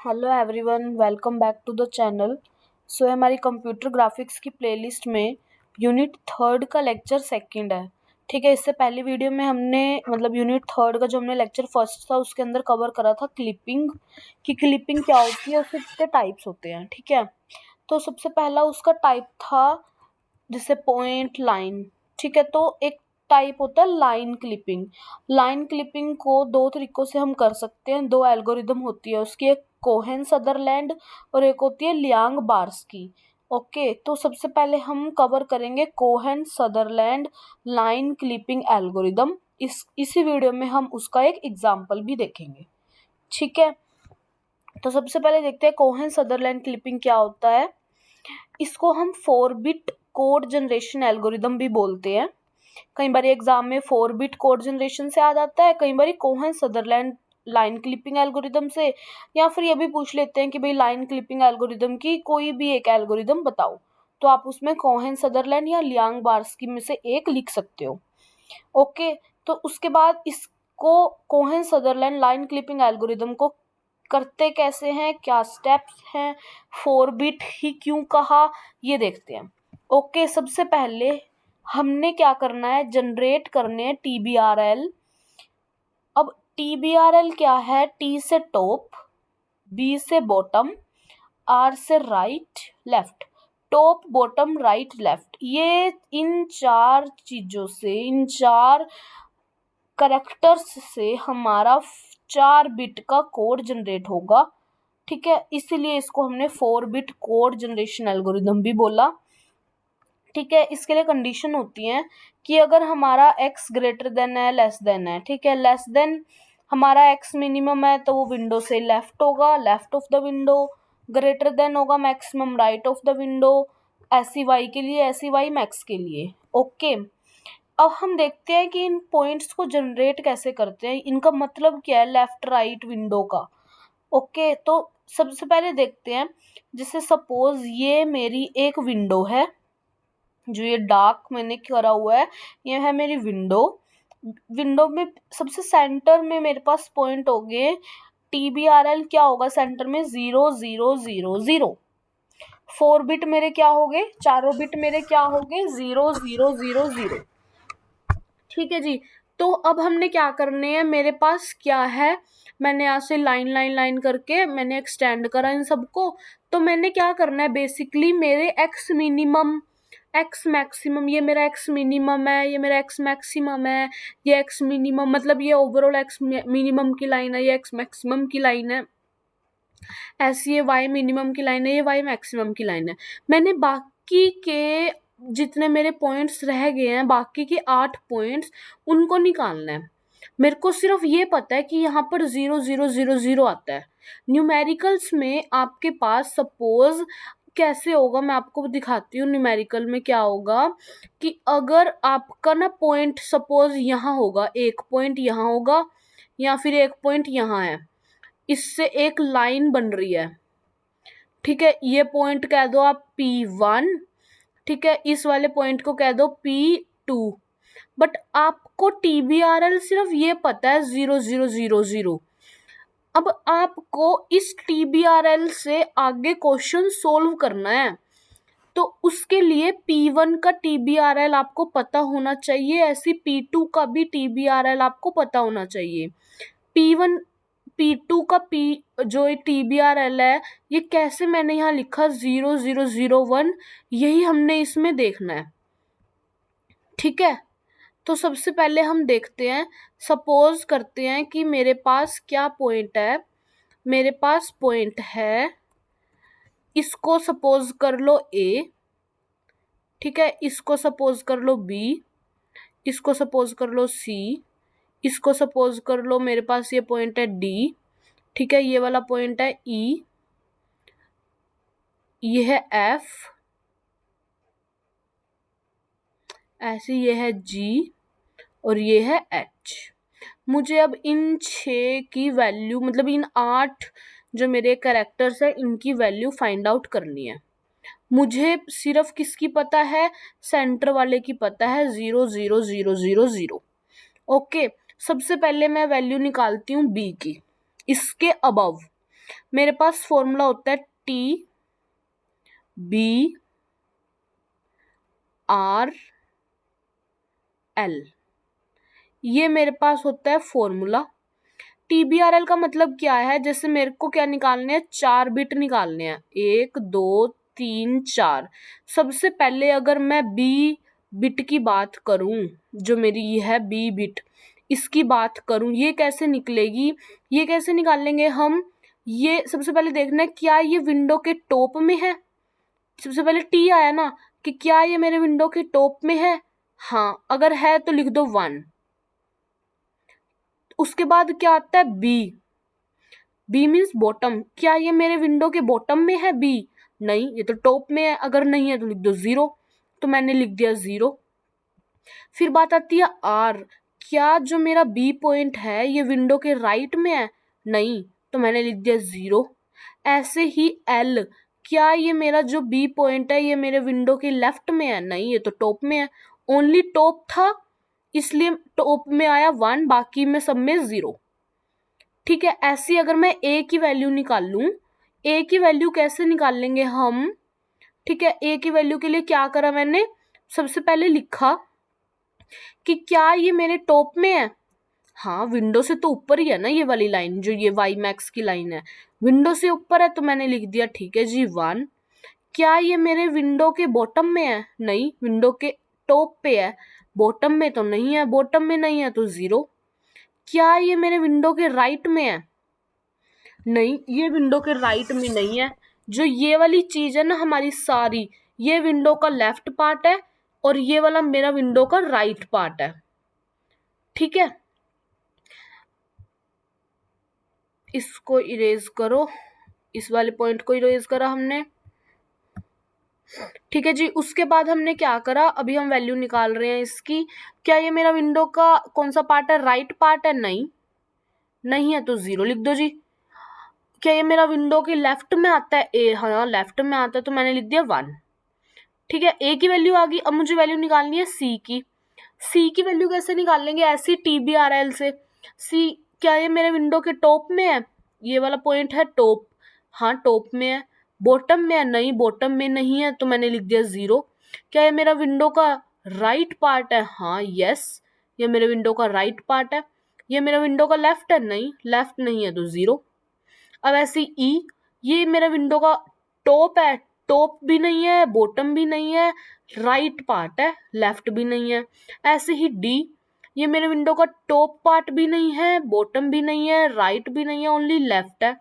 Hello everyone, welcome back to the channel. So हमारी computer graphics की playlist में unit third का lecture second है। ठीक है, इससे पहली वीडियो में हमने यूनिट थर्ड का जो हमने लेक्चर फर्स्ट था उसके अंदर कवर करा था क्लिपिंग कि क्लिपिंग क्या होती है, उसके कितने टाइप्स होते हैं। ठीक है, तो सबसे पहला उसका टाइप था जैसे पॉइंट लाइन। ठीक है, तो एक टाइप होता है लाइन क्लिपिंग। लाइन क्लिपिंग को दो तरीकों से हम कर सकते हैं, दो एल्गोरिदम होती है उसकी, एक कोहेन सदरलैंड और एक होती है लियांग बार्स्की। ओके, तो सबसे पहले हम कवर करेंगे Cohen Sutherland line clipping algorithm. इसी वीडियो में हम उसका एक एग्जाम्पल भी देखेंगे। ठीक है, तो सबसे पहले देखते हैं कोहेन सदरलैंड क्लिपिंग क्या होता है। इसको हम 4 बिट कोड जनरेशन एल्गोरिदम भी बोलते हैं। कई बार एग्जाम में 4 बिट कोड जनरेशन से आ जाता है, कई बार Cohen Sutherland line clipping algorithm से, या फिर ये भी पूछ लेते हैं कि भाई लाइन क्लिपिंग एल्गोरिदम की कोई भी एक एल्गोरिदम बताओ, तो आप उसमें कोहेन सदरलैंड या लियांग बार्स्की में से एक लिख सकते हो। ओके, तो उसके बाद इसको Cohen Sutherland line clipping algorithm को करते कैसे हैं, क्या स्टेप्स हैं, 4 बिट ही क्यों कहा, ये देखते हैं। ओके, सबसे पहले हमने क्या करना है, जनरेट करने हैं TBRL। अब TBRL क्या है, T से टॉप, B से बॉटम, R से right left. Top bottom right left, ये इन चार चीजों से, इन चार करेक्टर्स से हमारा 4 बिट का कोड जनरेट होगा। ठीक है, इसीलिए इसको हमने 4 बिट कोड जनरेशन एल्गोरिदम भी बोला। ठीक है, इसके लिए कंडीशन होती है कि अगर हमारा x ग्रेटर देन है, लेस देन है। ठीक है, लेस देन हमारा x मिनिमम है तो वो विंडो से लेफ्ट होगा, left of the window. Greater than होगा maximum right of the window, ऐसी y के लिए, ऐसी y मैक्स के लिए। ओके, अब हम देखते हैं कि इन पॉइंट्स को जनरेट कैसे करते हैं, इनका मतलब क्या है लेफ्ट राइट विंडो का। ओके, तो सबसे पहले देखते हैं, जैसे सपोज ये मेरी एक विंडो है, जो ये डार्क मैंने करा हुआ है, ये है मेरी विंडो। विंडो में सबसे सेंटर में मेरे पास पॉइंट हो गए, TBRL क्या होगा सेंटर में, 0000। 4 बिट मेरे क्या हो गए, चारों बिट मेरे क्या हो गए, 0000। ठीक है जी, तो अब हमने क्या करने हैं, मेरे पास क्या है, मैंने यहाँ से लाइन लाइन लाइन करके मैंने एक्सटेंड करा इन सबको। तो मैंने क्या करना है, बेसिकली मेरे एक्स मिनिमम एक्स मैक्सिमम, ये मेरा एक्स मिनिमम है, ये मेरा एक्स मैक्सिमम है, ये एक्स मिनिमम मतलब ये ओवरऑल एक्स मिनिमम की लाइन है, ये एक्स मैक्सिमम की लाइन है, ऐसी ये वाई मिनिमम की लाइन है, ये वाई मैक्सिमम की लाइन है। मैंने बाकी के जितने मेरे पॉइंट्स रह गए हैं, बाकी के 8 पॉइंट्स, उनको निकालना है। मेरे को सिर्फ ये पता है कि यहाँ पर 0000 आता है। न्यूमेरिकल्स में आपके पास सपोज कैसे होगा, मैं आपको दिखाती हूँ न्यूमेरिकल में क्या होगा, कि अगर आपका ना पॉइंट सपोज यहाँ होगा, एक पॉइंट यहाँ होगा, या फिर एक पॉइंट यहाँ है, इससे एक लाइन बन रही है। ठीक है, ये पॉइंट कह दो आप P1। ठीक है, इस वाले पॉइंट को कह दो P2। बट आपको TBRL सिर्फ ये पता है 0000। अब आपको इस TBRL से आगे क्वेश्चन सोल्व करना है, तो उसके लिए P1 का TBRL आपको पता होना चाहिए, ऐसी P2 का भी TBRL आपको पता होना चाहिए। P1 P2 का जो TBRL है, ये कैसे मैंने यहाँ लिखा 0001, यही हमने इसमें देखना है। ठीक है, तो सबसे पहले हम देखते हैं, सपोज करते हैं कि मेरे पास क्या पॉइंट है, मेरे पास पॉइंट है, इसको सपोज कर लो A। ठीक है, इसको सपोज कर लो B, इसको सपोज कर लो C, इसको सपोज कर लो मेरे पास ये पॉइंट है D। ठीक है, ये वाला पॉइंट है E, ये है F, ऐसे ये है G और ये है H। मुझे अब इन 6 की वैल्यू, इन 8 जो मेरे कैरेक्टर्स है, इनकी वैल्यू फाइंड आउट करनी है। मुझे सिर्फ किसकी पता है, सेंटर वाले की पता है, 00000। ओके, सबसे पहले मैं वैल्यू निकालती हूँ B की, इसके अबव। मेरे पास फॉर्मूला होता है टी बी आर एल, ये मेरे पास होता है फॉर्मूला। TBRL का मतलब क्या है, जैसे मेरे को क्या निकालने हैं, 4 बिट निकालने हैं, 1 2 3 4। सबसे पहले अगर मैं बी बिट की बात करूं, जो मेरी ये है बी बिट, इसकी बात करूं, ये कैसे निकलेगी, ये कैसे निकाल लेंगे हम। ये सबसे पहले देखना है क्या ये विंडो के टॉप में है। सबसे पहले टी आया ना, कि क्या ये मेरे विंडो के टॉप में है। हाँ, अगर है तो लिख दो 1। उसके बाद क्या आता है बी, बी मीन्स बॉटम, क्या ये मेरे विंडो के बॉटम में है बी, नहीं ये तो टॉप में है, अगर नहीं है तो लिख दो 0, तो मैंने लिख दिया 0। फिर बात आती है आर, क्या जो मेरा बी पॉइंट है ये विंडो के राइट में है, नहीं, तो मैंने लिख दिया 0। ऐसे ही एल, क्या ये मेरा जो बी पॉइंट है ये मेरे विंडो के लेफ्ट में है, नहीं ये तो टॉप में है, ओनली टॉप था इसलिए टॉप में आया 1, बाकी में सब में 0। ठीक है, ऐसी अगर मैं ए की वैल्यू निकाल लूं, ए की वैल्यू कैसे निकाल लेंगे हम। ठीक है, ए की वैल्यू के लिए क्या करा मैंने, सबसे पहले लिखा कि क्या ये मेरे टॉप में है। हाँ, विंडो से तो ऊपर ही है ना ये वाली लाइन, जो ये वाई मैक्स की लाइन है, विंडो से ऊपर है, तो मैंने लिख दिया ठीक है जी 1। क्या ये मेरे विंडो के बॉटम में है, नहीं, विंडो के टॉप पे है, बॉटम में तो नहीं है, बॉटम में नहीं है तो 0। क्या ये मेरे विंडो के राइट में है, नहीं, ये विंडो के राइट में नहीं है। जो ये वाली चीज है ना हमारी सारी, ये विंडो का लेफ्ट पार्ट है और ये वाला मेरा विंडो का राइट पार्ट है। ठीक है, इसको इरेज करो, इस वाले पॉइंट को इरेज करा हमने। ठीक है जी, उसके बाद हमने क्या करा, अभी हम वैल्यू निकाल रहे हैं इसकी। क्या ये मेरा विंडो का कौन सा पार्ट है, राइट पार्ट है, नहीं, नहीं है तो 0 लिख दो जी। क्या ये मेरा विंडो के लेफ्ट में आता है, ए हाँ लेफ्ट में आता है, तो मैंने लिख दिया 1। ठीक है, ए की वैल्यू आ गई, अब मुझे वैल्यू निकालनी है सी की। सी की वैल्यू कैसे निकालेंगे, ऐसी TBRL से। सी, क्या ये मेरे विंडो के टॉप में है, ये वाला पॉइंट है टॉप, हाँ टॉप में है, बॉटम में है, नहीं बॉटम में नहीं है, तो मैंने लिख दिया 0। क्या ये मेरा विंडो का राइट पार्ट है, हाँ यस, ये मेरे विंडो का राइट पार्ट है। ये मेरा विंडो का लेफ्ट है, नहीं लेफ्ट नहीं है तो 0। अब ऐसे ई, ये मेरा विंडो का टॉप है, टॉप भी नहीं है, बॉटम भी नहीं है, राइट पार्ट है, लेफ्ट भी नहीं है। ऐसे ही डी, ये मेरे विंडो का टॉप पार्ट भी नहीं है, बॉटम भी नहीं है, राइट भी नहीं है, ओनली लेफ्ट है।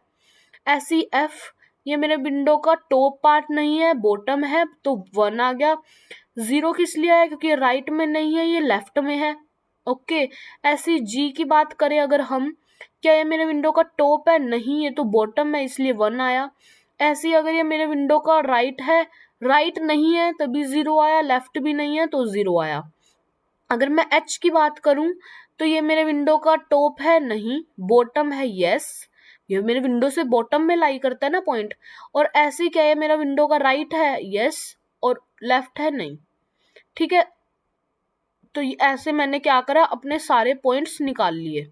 ऐसी एफ, ये मेरे विंडो का टॉप पार्ट नहीं है, बॉटम है, तो 1 आ गया। 0 किस लिए आया, क्योंकि राइट में नहीं है, ये लेफ्ट में है। ओके, ऐसी जी की बात करें अगर हम, क्या ये मेरे विंडो का टॉप है, नहीं ये तो बॉटम है, इसलिए 1 आया। ऐसी अगर ये मेरे विंडो का राइट है, राइट नहीं है तभी 0 आया, लेफ्ट भी नहीं है तो 0 आया। अगर मैं एच की बात करूं, तो ये मेरे विंडो का टॉप है, नहीं, बॉटम है, यस, ये मेरे विंडो से बॉटम में लाई करता है ना पॉइंट। और ऐसे क्या है, मेरा विंडो का राइट है, यस, और लेफ्ट है, नहीं। ठीक है, तो ऐसे मैंने क्या करा, अपने सारे पॉइंट्स निकाल लिए।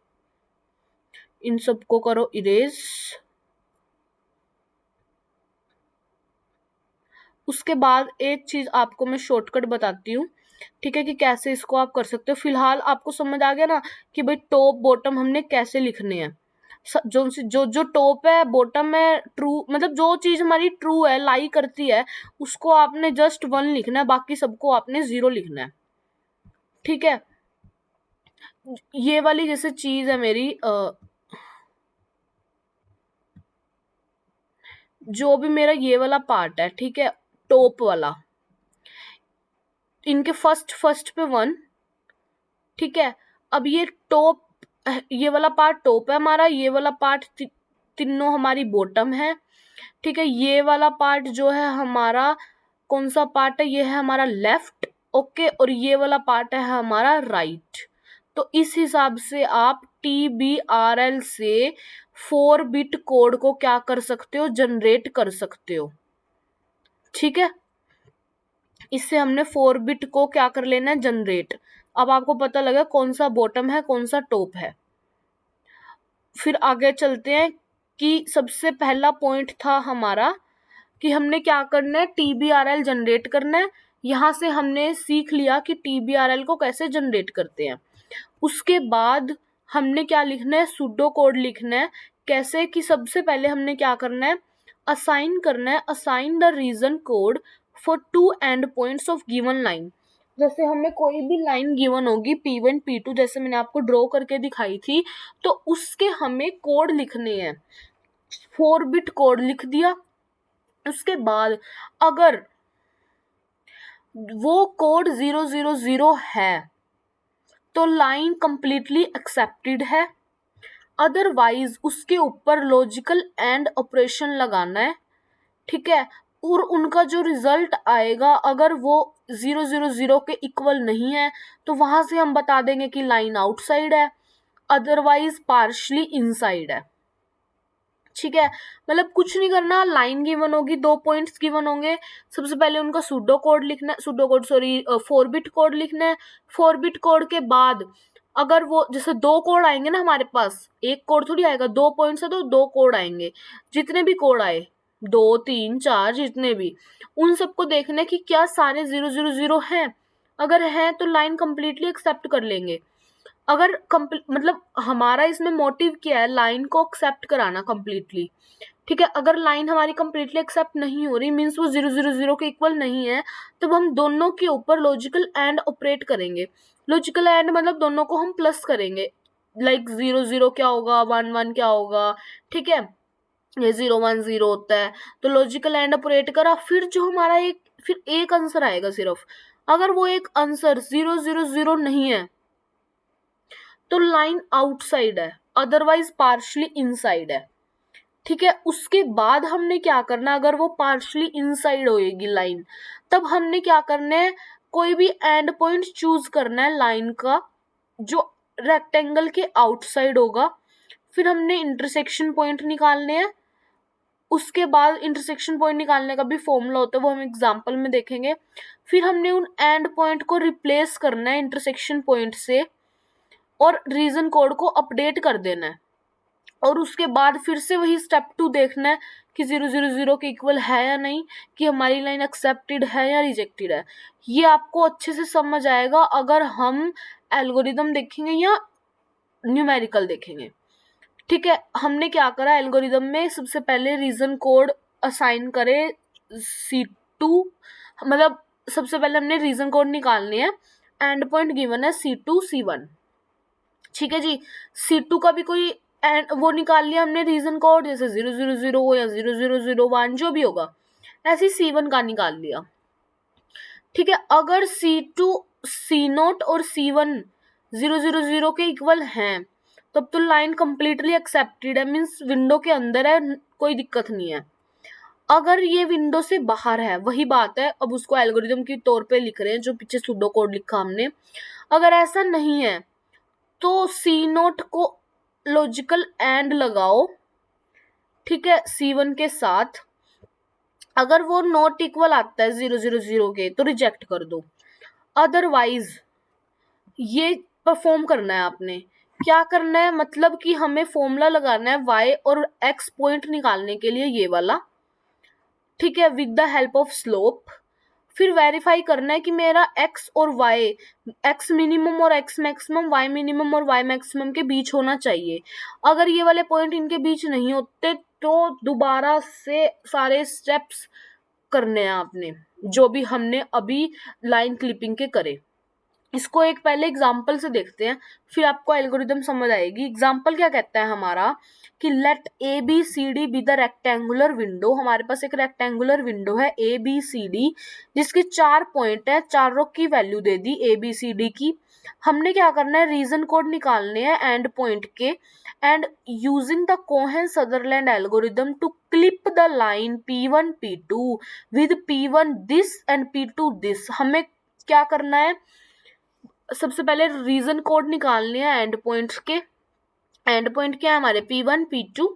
इन सबको करो इरेज। उसके बाद एक चीज आपको मैं शॉर्टकट बताती हूँ, ठीक है, कि कैसे इसको आप कर सकते हो। फिलहाल आपको समझ आ गया ना कि भाई टॉप बॉटम हमने कैसे लिखने हैं। जो जो जो टॉप है, बॉटम है, ट्रू, मतलब जो चीज हमारी ट्रू है, लाई करती है, उसको आपने जस्ट 1 लिखना है, बाकी सबको आपने 0 लिखना है। ठीक है, ये वाली जैसे चीज है मेरी, जो भी मेरा ये वाला पार्ट है, ठीक है, टॉप वाला, इनके फर्स्ट फर्स्ट पे 1। ठीक है, अब ये टॉप, ये वाला पार्ट टॉप है हमारा, ये वाला पार्ट तीनों हमारी बॉटम है। ठीक है, ये वाला पार्ट जो है हमारा कौन सा पार्ट है, ये है हमारा लेफ्ट। ओके, और ये वाला पार्ट है हमारा राइट। तो इस हिसाब से आप TBRL से 4 बिट कोड को क्या कर सकते हो, जनरेट कर सकते हो। ठीक है, इससे हमने 4 बिट को क्या कर लेना है, जनरेट। अब आपको पता लगा कौन सा बॉटम है, कौन सा टॉप है। फिर आगे चलते हैं, कि सबसे पहला पॉइंट था हमारा कि हमने क्या करना है, TBRL जनरेट करना है। यहाँ से हमने सीख लिया कि TBRL को कैसे जनरेट करते हैं। उसके बाद हमने क्या लिखना है, सूडो कोड लिखना है। कैसे कि सबसे पहले हमने क्या करना है, असाइन करना है, assign the region code for 2 end points of given line. जैसे हमें कोई भी लाइन गिवन होगी P1 P2, जैसे मैंने आपको ड्रॉ करके दिखाई थी, तो उसके हमें कोड लिखने हैं। 4 बिट कोड लिख दिया। उसके बाद अगर वो कोड 000 है तो लाइन कंप्लीटली एक्सेप्टेड है, अदरवाइज उसके ऊपर लॉजिकल एंड ऑपरेशन लगाना है। ठीक है, और उनका जो रिजल्ट आएगा अगर वो 000 के इक्वल नहीं है तो वहां से हम बता देंगे कि लाइन आउटसाइड है, अदरवाइज पार्शली इनसाइड है। ठीक है, मतलब कुछ नहीं करना, लाइन गिवन होगी, 2 पॉइंट्स गिवन होंगे, सबसे पहले उनका सूडो कोड लिखना है, 4 बिट कोड लिखना है। 4 बिट कोड के बाद अगर वो जैसे 2 कोड आएंगे ना हमारे पास, एक कोड थोड़ी आएगा, 2 पॉइंट्स है तो 2 कोड आएंगे। जितने भी कोड आए 2 3 4 जितने भी, उन सबको देखना है कि क्या सारे 000 हैं। अगर हैं तो लाइन कंप्लीटली एक्सेप्ट कर लेंगे। अगर मतलब हमारा इसमें मोटिव क्या है, लाइन को एक्सेप्ट कराना कंप्लीटली। ठीक है, अगर लाइन हमारी कंप्लीटली एक्सेप्ट नहीं हो रही, मीन्स वो 000 के इक्वल नहीं है, तब हम दोनों के ऊपर लॉजिकल एंड ऑपरेट करेंगे। लॉजिकल एंड मतलब दोनों को हम प्लस करेंगे, लाइक 0 क्या होगा, 1 क्या होगा। ठीक है, ये 0 1 0 होता है, तो लॉजिकल एंड ऑपरेट करा, फिर जो हमारा एक आंसर आएगा सिर्फ। अगर वो एक आंसर 000 नहीं है तो लाइन आउटसाइड है, अदरवाइज पार्शली इनसाइड है। ठीक है, उसके बाद हमने क्या करना, अगर वो पार्शली इनसाइड होएगी लाइन, तब हमने क्या करना है, कोई भी एंड पॉइंट चूज करना है लाइन का जो रेक्टेंगल के आउटसाइड होगा। फिर हमने इंटरसेक्शन पॉइंट निकालने हैं। उसके बाद इंटरसेक्शन पॉइंट निकालने का भी फॉर्मूला होता है, वो हम एग्जांपल में देखेंगे। फिर हमने उन एंड पॉइंट को रिप्लेस करना है इंटरसेक्शन पॉइंट से और रीजन कोड को अपडेट कर देना है। और उसके बाद फिर से वही स्टेप 2 देखना है कि 000 के इक्वल है या नहीं, कि हमारी लाइन एक्सेप्टेड है या रिजेक्टेड है। ये आपको अच्छे से समझ आएगा अगर हम एल्गोरिदम देखेंगे या न्यूमेरिकल देखेंगे। ठीक है, हमने क्या करा, एल्गोरिदम में सबसे पहले रीजन कोड असाइन करे C2, मतलब सबसे पहले हमने रीजन कोड निकालने हैं। एंड पॉइंट गिवन है C2 C1। ठीक है जी, C2 का भी कोई एंड वो निकाल लिया हमने रीजन कोड, जैसे 000 हो या 0001 जो भी होगा, ऐसे C1 का निकाल लिया। ठीक है, अगर C2 C0 और C1 000 के इक्वल हैं तब तो लाइन कंप्लीटली एक्सेप्टेड है, मीन्स विंडो के अंदर है, कोई दिक्कत नहीं है। अगर ये विंडो से बाहर है, वही बात है, अब उसको एल्गोरिदम के तौर पे लिख रहे हैं जो पीछे सूडो कोड लिखा हमने। अगर ऐसा नहीं है तो C0 को लॉजिकल एंड लगाओ, ठीक है, C1 के साथ। अगर वो नॉट इक्वल आता है 000 के तो रिजेक्ट कर दो, अदरवाइज ये परफॉर्म करना है आपने। क्या करना है, मतलब कि हमें फॉर्मूला लगाना है y और x पॉइंट निकालने के लिए, ये वाला। ठीक है, with the help of slope. फिर वेरीफाई करना है कि मेरा x और y, x मिनिमम और x मैक्सिमम, y मिनिमम और y मैक्सिमम के बीच होना चाहिए। अगर ये वाले पॉइंट इनके बीच नहीं होते तो दोबारा से सारे स्टेप्स करने हैं आपने, जो भी हमने अभी लाइन क्लिपिंग के करे। इसको एक पहले एग्जाम्पल से देखते हैं, फिर आपको एल्गोरिदम समझ आएगी। एग्जाम्पल क्या कहता है हमारा कि let ABCD be the rectangular window. हमारे पास एक रेक्टेंगुलर विंडो है ABCD जिसके 4 पॉइंट है, चारों की वैल्यू दे दी ABCD की। हमने क्या करना है, रीजन कोड निकालने हैं एंड पॉइंट के, and using the Cohen Sutherland algorithm to clip the line P1 P2 with P1 this and P2 this. हमें क्या करना है, सबसे पहले रीजन कोड निकालने हैं एंड पॉइंट्स के। एंड पॉइंट क्या है हमारे P1 P2,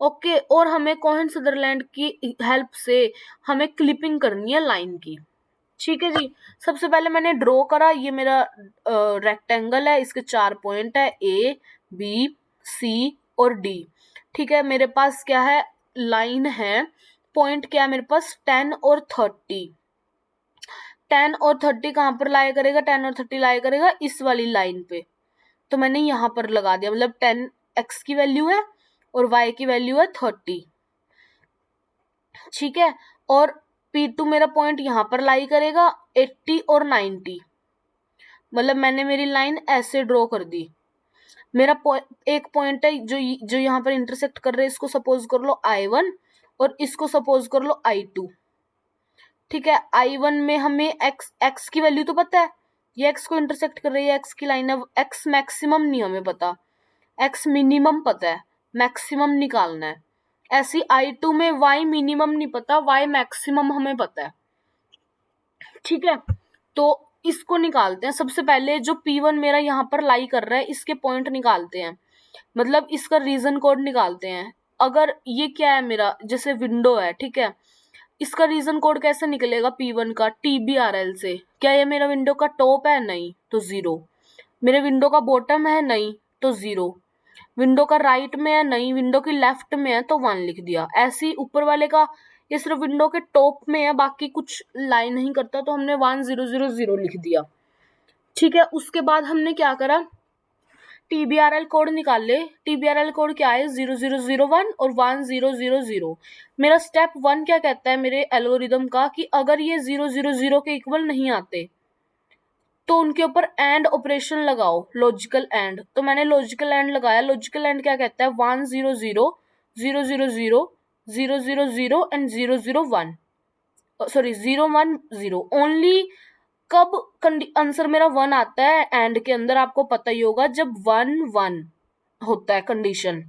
ओके। और हमें कोहेन सदरलैंड की हेल्प से हमें क्लिपिंग करनी है लाइन की। ठीक है जी, सबसे पहले मैंने ड्रॉ करा, ये मेरा रेक्टेंगल है, इसके 4 पॉइंट है A B C और D। ठीक है, मेरे पास क्या है, लाइन है, पॉइंट क्या है मेरे पास, 10 और 30। 10 और 30 कहाँ पर लाया करेगा, 10 और 30 लाया करेगा इस वाली लाइन पे, तो मैंने यहाँ पर लगा दिया, मतलब 10 x की वैल्यू है और y की वैल्यू है 30। ठीक है, और P2 मेरा पॉइंट यहाँ पर लाई करेगा 80 और 90, मतलब मैंने मेरी लाइन ऐसे ड्रॉ कर दी। मेरा एक पॉइंट है जो यहाँ पर इंटरसेक्ट कर रहे हैं, इसको सपोज कर लो I1 और इसको सपोज कर लो I2। ठीक है, I1 में हमें x की वैल्यू तो पता है, ये x को इंटरसेक्ट कर रही है, x की लाइन है, x मैक्सिमम नहीं हमें पता, x मिनिमम पता है, मैक्सिमम निकालना है। ऐसी I2 में y मिनिमम नहीं पता, y मैक्सिमम हमें पता है। ठीक है, तो इसको निकालते हैं। सबसे पहले जो P1 मेरा यहाँ पर लाई कर रहा है, इसके पॉइंट निकालते हैं, मतलब इसका रीजन कोड निकालते हैं। अगर ये क्या है मेरा, जैसे विंडो है, ठीक है, इसका रीजन कोड कैसे निकलेगा P1 का, TBRL से। क्या ये मेरा विंडो का टॉप है, नहीं, तो 0। मेरे विंडो का बॉटम है, नहीं, तो 0। विंडो का राइट में है, नहीं, विंडो की लेफ्ट में है, तो 1 लिख दिया। ऐसे ही ऊपर वाले का, ये सिर्फ विंडो के टॉप में है, बाकी कुछ लाइन नहीं करता, तो हमने 1000 लिख दिया। ठीक है, उसके बाद हमने क्या करा, TBRL कोड निकाल ले। TBRL कोड क्या है, 0001 और 1000। मेरा स्टेप 1 क्या कहता है मेरे एल्गोरिदम का, कि अगर ये 000 के इक्वल नहीं आते तो उनके ऊपर एंड ऑपरेशन लगाओ, लॉजिकल एंड। तो मैंने लॉजिकल एंड लगाया। लॉजिकल एंड क्या कहता है, 100 000 000 एंड 001, सॉरी 010। ओनली कब आंसर मेरा 1 आता है एंड के अंदर, आपको पता ही होगा, जब 1 होता है कंडीशन,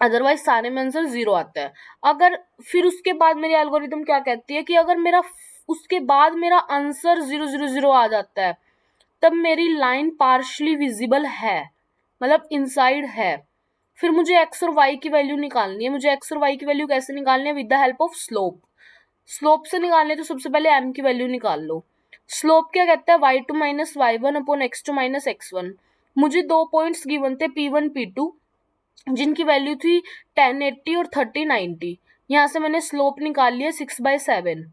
अदरवाइज सारे में आंसर 0 आता है। अगर फिर उसके बाद मेरी एल्गोरिथम क्या कहती है कि अगर मेरा उसके बाद मेरा आंसर 000 आ जाता है, तब मेरी लाइन पार्शली विजिबल है, मतलब इनसाइड है। फिर मुझे x और y की वैल्यू निकालनी है। मुझे x और y की वैल्यू कैसे निकालनी है, with the help of slope. Slope से निकालने तो सबसे पहले m की वैल्यू निकाल लो। स्लोप क्या कहता है, y2 minus y1 upon x2 minus x1। मुझे 2 पॉइंट्स गिवन थे P1 P2, जिनकी वैल्यू थी 1080 और 3090। यहाँ से मैंने स्लोप निकाल लिया 6/7,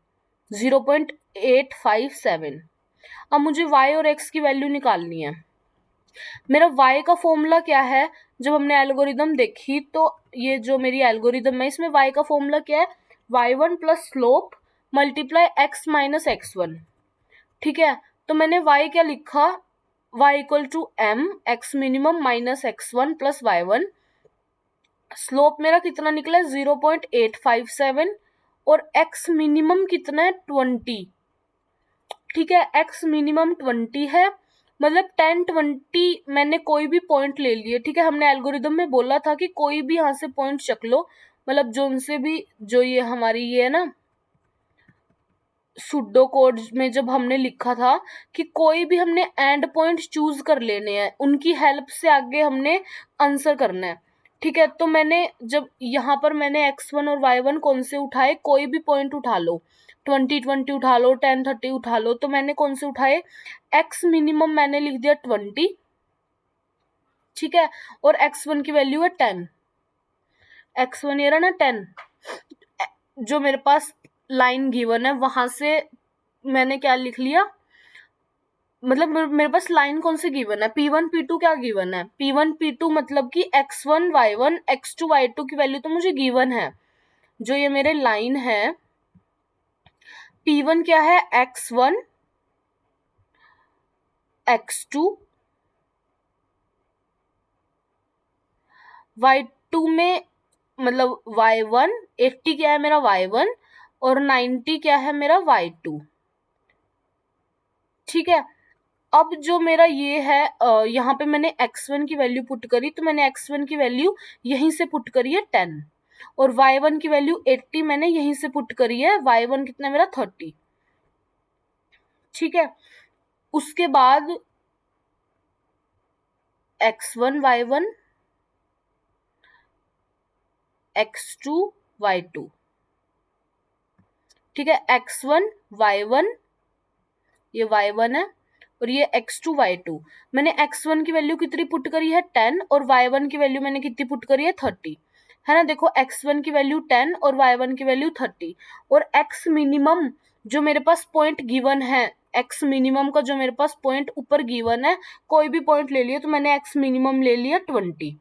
0.857। अब मुझे y और x की वैल्यू निकालनी है। मेरा y का फॉर्मूला क्या है, जब हमने एल्गोरिदम देखी तो ये जो मेरी एल्गोरिदम है, इसमें y का फॉर्मूला क्या है, y1 plus slope multiply x minus x1। ठीक है, तो मैंने y क्या लिखा, y equal to m x minimum minus x1 plus y1। Slope मेरा कितना निकला है, 0.857 और x मिनिमम कितना है, 20। ठीक है, x मिनिमम 20 है, मतलब 10 20 मैंने कोई भी पॉइंट ले लिए। ठीक है, हमने एल्गोरिदम में बोला था कि कोई भी यहाँ से पॉइंट चक लो, मतलब जो उनसे भी, जो ये हमारी ये है ना सुडो कोड में जब हमने लिखा था कि कोई भी हमने एंड पॉइंट चूज कर लेने हैं, उनकी हेल्प से आगे हमने आंसर करना है। ठीक है, तो मैंने जब यहाँ पर मैंने x1 और y1 कौन से उठाए, कोई भी पॉइंट उठा लो, 20 उठा लो, 10 30 उठा लो, तो मैंने कौन से उठाए, x मिनिमम मैंने लिख दिया 20। ठीक है, और x1 की वैल्यू है 10, x1 ये रहा ना 10, जो मेरे पास लाइन गिवन है वहां से मैंने क्या लिख लिया, मतलब मेरे पास लाइन कौन सी गिवन है, P1 P2 क्या गिवन है, P1 P2 मतलब कि x1 y1 x2 y2 की वैल्यू तो मुझे गिवन है। जो ये मेरे लाइन है, P1 क्या है, x1 x2 y2 में, मतलब y1 80 क्या है मेरा y1 और 90 क्या है मेरा y2। ठीक है, अब जो मेरा ये है, यहाँ पे मैंने x1 की वैल्यू पुट करी, तो मैंने x1 की वैल्यू यहीं से पुट करी है 10 और y1 की वैल्यू 80 मैंने यहीं से पुट करी है, y1 कितना मेरा 30। ठीक है, उसके बाद x1 y1 x2 y2। ठीक है, x1 y1 ये y1 है और ये x2 y2। मैंने x1 की वैल्यू कितनी पुट करी है 10 और y1 की वैल्यू मैंने कितनी पुट करी है 30। है ना। देखो x1 की वैल्यू 10 और y1 की वैल्यू 30 और x मिनिमम जो मेरे पास पॉइंट गिवन है, x मिनिमम का जो मेरे पास पॉइंट ऊपर गिवन है, कोई भी पॉइंट ले लिया तो मैंने x मिनिमम ले लिया 20,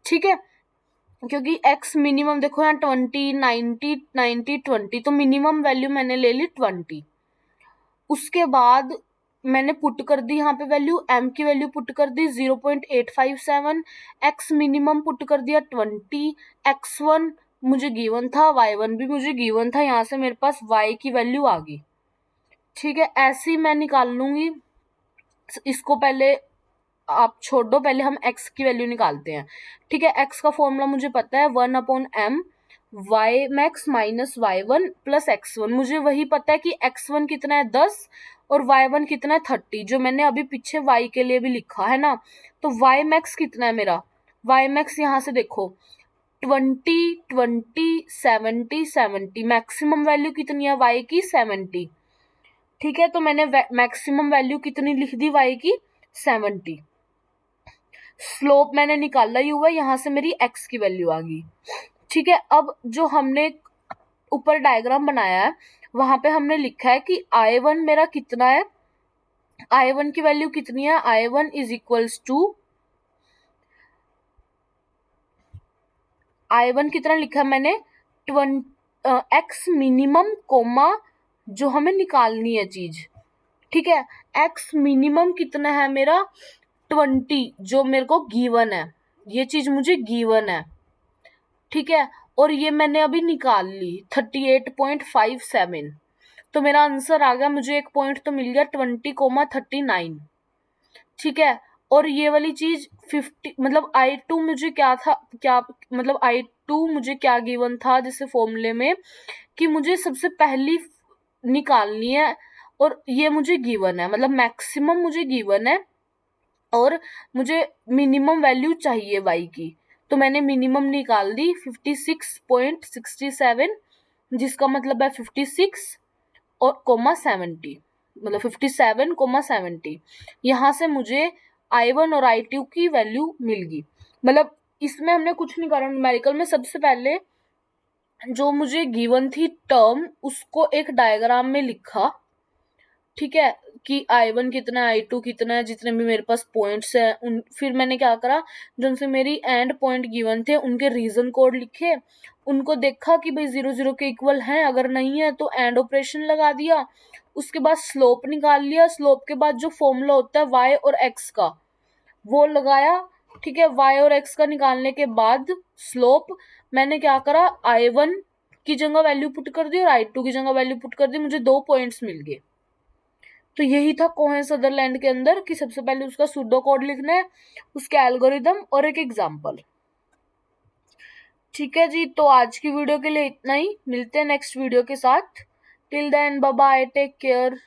ठीक है। क्योंकि x मिनिमम देखो यहाँ 20, 90, 90, 20, तो मिनिमम वैल्यू मैंने ले ली 20। उसके बाद मैंने पुट कर दी यहाँ पे वैल्यू, m की वैल्यू पुट कर दी 0.857, x मिनिमम पुट कर दिया 20, x1 मुझे गिवन था, y1 भी मुझे गिवन था, यहाँ से मेरे पास y की वैल्यू आ गई, ठीक है। ऐसे ही मैं निकाल लूंगी इसको, पहले आप छोड़ दो, पहले हम x की वैल्यू निकालते हैं, ठीक है। x का फॉर्मूला मुझे पता है 1/m Y max minus y1 plus x1। मुझे वही पता है कि x1 कितना है 10 और y1 कितना है 30, जो मैंने अभी पीछे y के लिए भी लिखा है ना। तो y मैक्स कितना है मेरा, y मैक्स यहाँ से देखो 20, 20, 70, 70, मैक्सिमम वैल्यू कितनी है y की 70, ठीक है। तो मैंने मैक्सिमम वैल्यू कितनी लिख दी y की 70। स्लोप मैंने निकाला ही हुआ, यहाँ से मेरी x की वैल्यू आ गई, ठीक है। अब जो हमने ऊपर डायग्राम बनाया है वहां पे हमने लिखा है कि I1 मेरा कितना है, I1 की वैल्यू कितनी है, I1 is equals to, I1 कितना लिखा है मैंने x मिनिमम कोमा जो हमें निकालनी है चीज, ठीक है। x मिनिमम कितना है मेरा 20, जो मेरे को गिवन है, ये चीज मुझे गिवन है, ठीक है। और ये मैंने अभी निकाल ली 38.57, तो मेरा आंसर आ गया, मुझे एक पॉइंट तो मिल गया 20,39, ठीक है। और ये वाली चीज 50 मतलब I2 मुझे क्या था, क्या मतलब I2 मुझे क्या गिवन था जैसे फॉर्मूले में कि मुझे सबसे पहली निकालनी है, और ये मुझे गिवन है, मतलब मैक्सिमम मुझे गिवन है और मुझे मिनिमम वैल्यू चाहिए y की, तो मैंने मिनिमम निकाल दी 56.67, जिसका मतलब है 56 और कोमा 70, मतलब 57,70। यहाँ से मुझे I1 और I2 की वैल्यू मिल गई। मतलब इसमें हमने कुछ नहीं करा, न्यूमेरिकल में सबसे पहले जो मुझे गिवन थी टर्म उसको एक डायग्राम में लिखा, ठीक है, कि I1 कितना है, I2 कितना है, जितने भी मेरे पास पॉइंट्स हैं उन, फिर मैंने क्या करा, जो उनसे मेरी एंड पॉइंट गिवन थे उनके रीजन कोड लिखे, उनको देखा कि भाई 0 0 के इक्वल हैं, अगर नहीं है तो एंड ऑपरेशन लगा दिया, उसके बाद स्लोप निकाल लिया, स्लोप के बाद जो फॉर्मूला होता है y और x का वो लगाया, ठीक है। y और x का निकालने के बाद स्लोप मैंने क्या करा, I1 की जगह वैल्यू पुट कर दी और I2 की जगह वैल्यू पुट कर दी, मुझे 2 पॉइंट्स मिल गए। तो यही था कोहेन सदरलैंड के अंदर कि सबसे पहले उसका सूडो कोड लिखना है, उसके एल्गोरिदम और एक एग्जांपल, ठीक है जी। तो आज की वीडियो के लिए इतना ही, मिलते हैं नेक्स्ट वीडियो के साथ। Till then bye bye, take care.